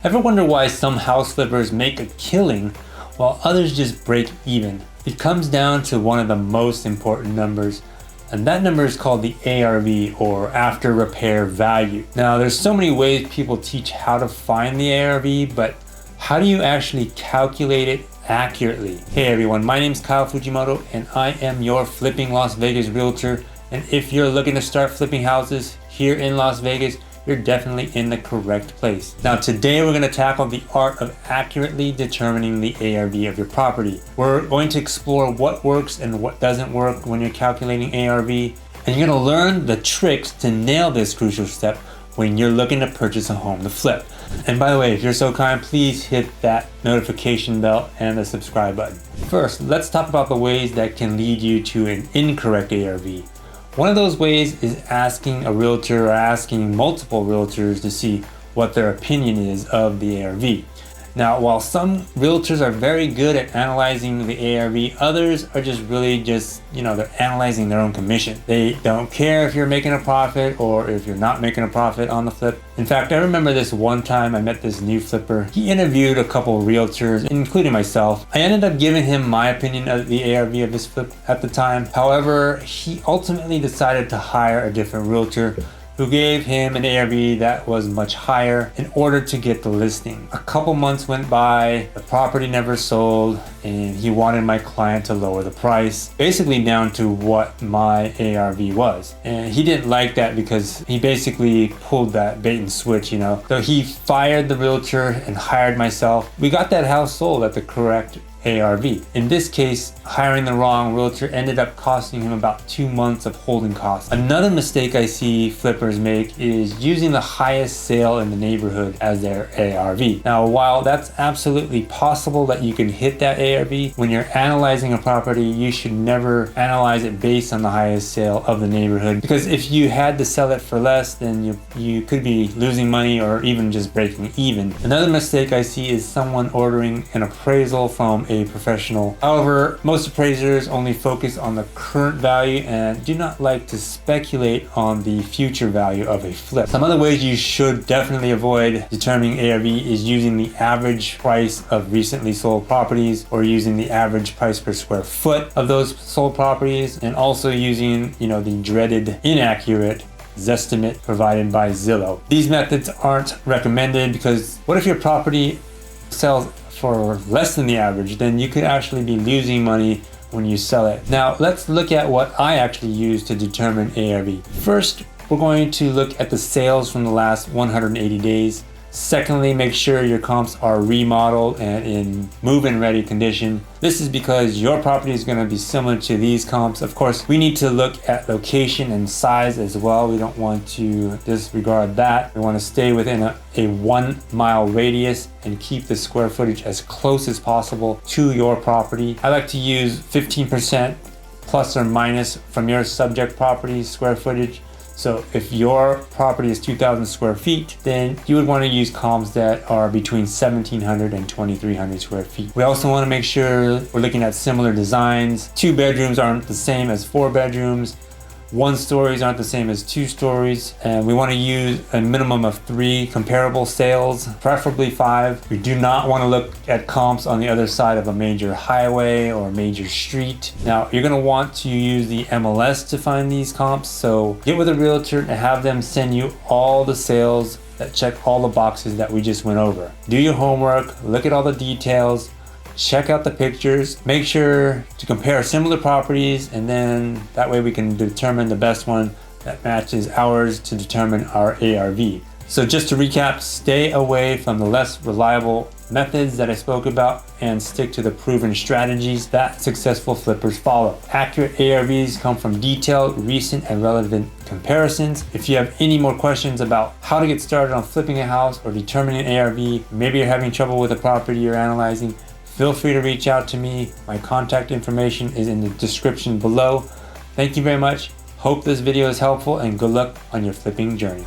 Ever wonder why some house flippers make a killing while others just break even? It comes down to one of the most important numbers, and that number is called the ARV, or after repair value. Now, there's so many ways people teach how to find the ARV, but how do you actually calculate it accurately? Hey everyone, my name is Kyle Fujimoto and I am your Flipping Las Vegas realtor. And if you're looking to start flipping houses here in Las Vegas, you're definitely in the correct place. Now today we're going to tackle the art of accurately determining the ARV of your property. We're going to explore what works and what doesn't work when you're calculating ARV, and you're going to learn the tricks to nail this crucial step when you're looking to purchase a home to flip. And by the way, if you're so kind, please hit that notification bell and the subscribe button. First, let's talk about the ways that can lead you to an incorrect ARV. One of those ways is asking a realtor or asking multiple realtors to see what their opinion is of the ARV. Now, while some realtors are very good at analyzing the ARV, others are they're analyzing their own commission. They don't care if you're making a profit or if you're not making a profit on the flip. In fact, I remember this one time I met this new flipper. He interviewed a couple realtors, including myself. I ended up giving him my opinion of the ARV of his flip at the time. However, he ultimately decided to hire a different realtor who gave him an ARV that was much higher in order to get the listing. A couple months went by, the property never sold, and he wanted my client to lower the price, basically down to what my ARV was. And he didn't like that because he basically pulled that bait and switch, So he fired the realtor and hired myself. We got that house sold at the correct ARV. In this case, hiring the wrong realtor ended up costing him about 2 months of holding costs. Another mistake I see flippers make is using the highest sale in the neighborhood as their ARV. Now, while that's absolutely possible that you can hit that ARV, when you're analyzing a property, you should never analyze it based on the highest sale of the neighborhood, because if you had to sell it for less, then you could be losing money or even just breaking even. Another mistake I see is someone ordering an appraisal from a professional. However, most appraisers only focus on the current value and do not like to speculate on the future value of a flip. Some other ways you should definitely avoid determining ARV is using the average price of recently sold properties, or using the average price per square foot of those sold properties, and also using, the dreaded inaccurate Zestimate provided by Zillow. These methods aren't recommended because what if your property sells for less than the average? Then you could actually be losing money when you sell it. Now, let's look at what I actually use to determine ARV. First, we're going to look at the sales from the last 180 days. Secondly, make sure your comps are remodeled and in move-in ready condition. This is because your property is going to be similar to these comps. Of course, we need to look at location and size as well. We don't want to disregard that. We want to stay within a 1 mile radius and keep the square footage as close as possible to your property. I like to use 15% plus or minus from your subject property's square footage. So if your property is 2,000 square feet, then you would want to use comps that are between 1,700 and 2,300 square feet. We also want to make sure we're looking at similar designs. 2 bedrooms aren't the same as 4 bedrooms. 1 stories aren't the same as 2 stories. And we want to use a minimum of 3 comparable sales, preferably 5. We do not want to look at comps on the other side of a major highway or major street. Now, you're going to want to use the MLS to find these comps. So get with a realtor and have them send you all the sales that check all the boxes that we just went over. Do your homework, look at all the details, check out the pictures, make sure to compare similar properties, and then that way we can determine the best one that matches ours to determine our ARV. So just to recap, stay away from the less reliable methods that I spoke about and stick to the proven strategies that successful flippers follow. Accurate ARVs come from detailed, recent, and relevant comparisons. If you have any more questions about how to get started on flipping a house or determining an ARV, maybe you're having trouble with a property you're analyzing, feel free to reach out to me. My contact information is in the description below. Thank you very much. Hope this video is helpful and good luck on your flipping journey.